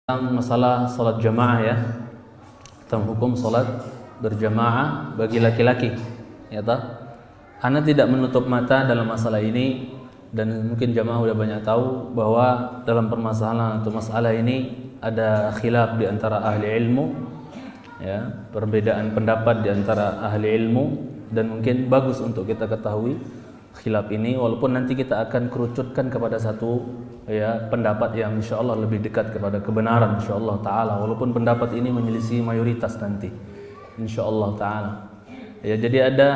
Tentang masalah salat jamaah ya, tentang hukum salat berjamaah bagi laki-laki, ya toh. Ana tidak menutup mata dalam masalah ini, dan mungkin jamaah sudah banyak tahu bahwa dalam permasalahan atau masalah ini ada khilaf di antara ahli ilmu, ya, perbedaan pendapat di antara ahli ilmu, dan mungkin bagus untuk kita ketahui khilaf ini, walaupun nanti kita akan kerucutkan kepada satu ya pendapat yang insyaallah lebih dekat kepada kebenaran insyaallah taala, walaupun pendapat ini menyelisih mayoritas nanti insyaallah taala. Ya, jadi ada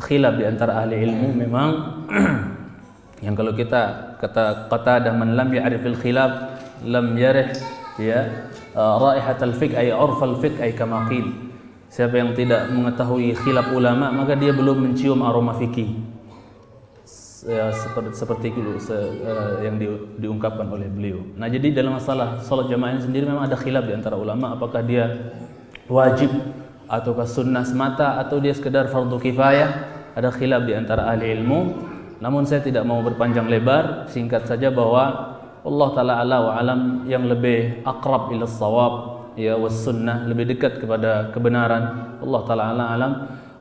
khilaf di antara ahli ilmu memang yang kalau kita kata man lam ya'rifil khilaf lam yarih ya raihatal fiqh ay urfal fiqh ay kama qil. Siapa yang tidak mengetahui khilaf ulama maka dia belum mencium aroma fikih. Ya, seperti itu yang diungkapkan oleh beliau. Nah, jadi dalam masalah salat jamaah ini sendiri memang ada khilaf di antara ulama, apakah dia wajib ataukah sunnah semata atau dia sekedar fardu kifayah. Ada khilaf di antara ahli ilmu. Namun saya tidak mau berpanjang lebar, singkat saja bahwa Allah taala ala wa alam yang lebih akrab ila shawab ya was sunnah, lebih dekat kepada kebenaran. Allah taala ala alam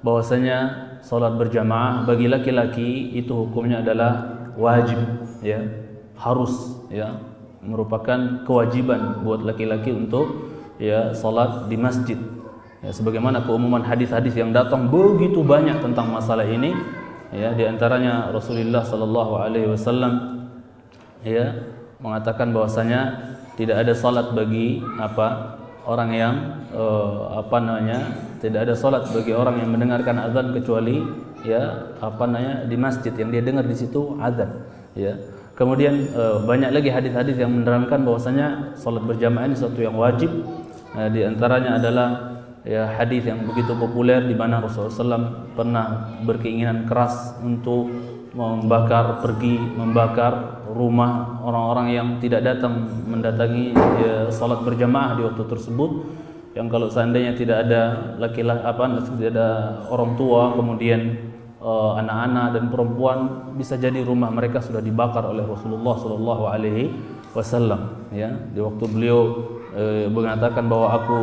bahwasanya salat berjamaah bagi laki-laki itu hukumnya adalah wajib, ya, harus, ya, merupakan kewajiban buat laki-laki untuk ya salat di masjid. Ya, sebagaimana keumuman hadis-hadis yang datang begitu banyak tentang masalah ini, ya, di antaranya Rasulullah sallallahu alaihi wasallam ya mengatakan bahwasanya tidak ada salat bagi orang yang tidak ada salat bagi orang yang mendengarkan azan kecuali ya di masjid yang dia dengar di situ azan, ya. Kemudian banyak lagi hadis-hadis yang menerangkan bahwasanya salat berjamaah ini sesuatu yang wajib. Di antaranya adalah ya hadis yang begitu populer di mana Rasulullah SAW pernah berkeinginan keras untuk membakar rumah orang-orang yang tidak datang mendatangi ya, salat berjamaah di waktu tersebut, yang kalau seandainya tidak ada tidak ada orang tua, kemudian anak-anak dan perempuan, bisa jadi rumah mereka sudah dibakar oleh Rasulullah sallallahu alaihi wasallam, ya. Di waktu beliau mengatakan bahwa aku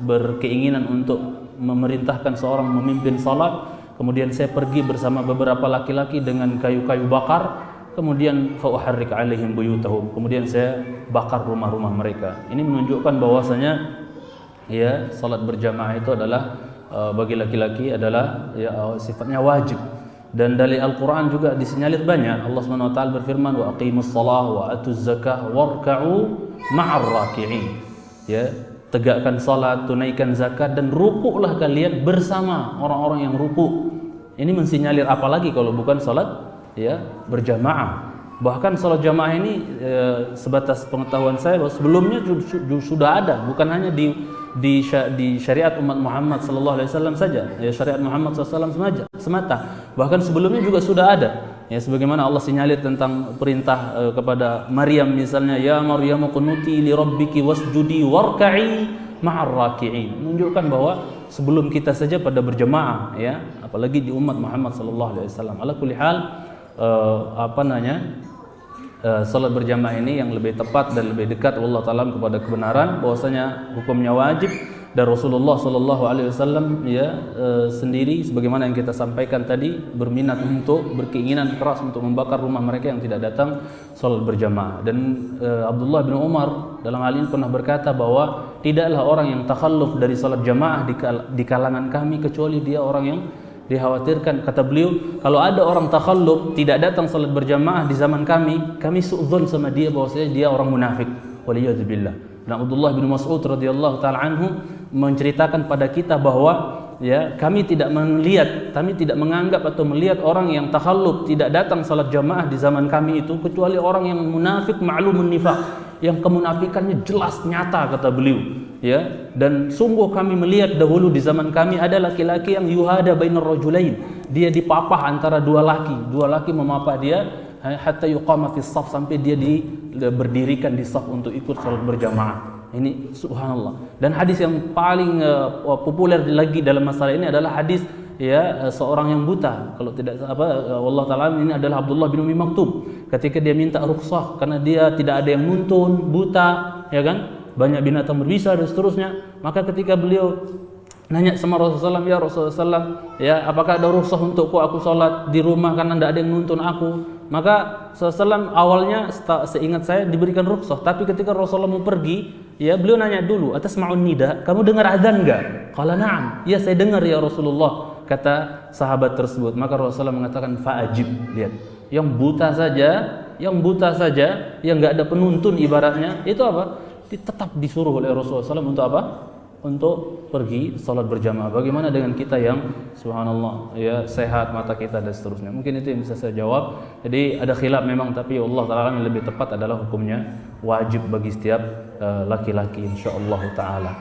berkeinginan untuk memerintahkan seorang memimpin salat, kemudian saya pergi bersama beberapa laki-laki dengan kayu-kayu bakar, kemudian fa'uharrik alaihim buyutahum, kemudian saya bakar rumah-rumah mereka. Ini menunjukkan bahwasanya ya salat berjamaah itu adalah bagi laki-laki adalah ya sifatnya wajib. Dan dari Al-Qur'an juga disinyalir banyak. Allah Subhanahu wa taala berfirman, wa aqimus shalah wa atuz zakah warka'u ma'ar raki'in. Ya, tegakkan salat, tunaikan zakat, dan rukuklah kalian bersama orang-orang yang rukuk. Ini mensinyalir apalagi kalau bukan salat ya berjamaah. Bahkan salat jamaah ini sebatas pengetahuan saya bahwa sebelumnya sudah ada, bukan hanya di syariat umat Muhammad sallallahu alaihi wasallam saja, ya syariat Muhammad sallallahu alaihi wasallam semata. Bahkan sebelumnya juga sudah ada. Ya, sebagaimana Allah sinyalir tentang perintah kepada Maryam misalnya, ya Maryam qunuti li rabbiki wasjudi warka'i ma'ar raki'in. Menunjukkan bahwa sebelum kita saja pada berjamaah, ya, apalagi di umat Muhammad sallallahu alaihi wasallam. Ala kulli hal salat berjamaah ini yang lebih tepat dan lebih dekat Allah taala kepada kebenaran, bahwasanya hukumnya wajib. Dan Rasulullah sallallahu alaihi wasallam ya sendiri sebagaimana yang kita sampaikan tadi berminat untuk berkeinginan keras untuk membakar rumah mereka yang tidak datang salat berjamaah. Dan Abdullah bin Umar dalam hal ini pernah berkata bahwa tidaklah orang yang takhalluf dari salat jamaah di kalangan kami kecuali dia orang yang dikhawatirkan, kata beliau, kalau ada orang takhalluf tidak datang salat berjamaah di zaman kami suudzon sama dia bahwasanya dia orang munafik. Waliyadzubillah. Dan Abdullah bin Mas'ud radhiyallahu taala anhu menceritakan pada kita bahwa ya kami tidak menganggap atau melihat orang yang takhalluf tidak datang salat jamaah di zaman kami itu kecuali orang yang munafik ma'lumun nifaq, yang kemunafikannya jelas nyata, kata beliau, ya. Dan sungguh kami melihat dahulu di zaman kami ada laki-laki yang yuhada bainar rajulain, dia dipapah antara dua laki memapah dia hatta yuqama fi shaf, sampai dia berdirikan di shaf untuk ikut salat berjamaah. Ini subhanallah. Dan hadis yang paling populer lagi dalam masalah ini adalah hadis ya seorang yang buta. Kalau tidak Allah taala ini adalah Abdullah bin Umi Maktum. Ketika dia minta rukhsah karena dia tidak ada yang nuntun, buta, ya kan? Banyak binatang berbisa dan seterusnya. Maka ketika beliau nanya sama Rasulullah SAW, ya Rasulullah SAW, ya apakah ada rukhsah untukku aku sholat di rumah karena tidak ada yang nuntun aku? Maka Rasulullah SAW awalnya seingat saya diberikan rukhsah, tapi ketika Rasulullah mau pergi, ya beliau nanya dulu, atasma'un nida, kamu dengar azan enggak? Qala na'am, ya saya dengar ya Rasulullah, kata sahabat tersebut. Maka Rasulullah mengatakan fa'ajib, lihat, yang buta saja, yang enggak ada penuntun ibaratnya, itu apa? Tetap disuruh oleh Rasulullah SAW untuk apa? Untuk pergi salat berjamaah. Bagaimana dengan kita yang subhanallah ya sehat mata kita dan seterusnya? Mungkin itu yang bisa saya jawab. Jadi ada khilaf memang, tapi Allah Ta'ala yang lebih tepat adalah hukumnya wajib bagi setiap laki-laki insyaallah Ta'ala.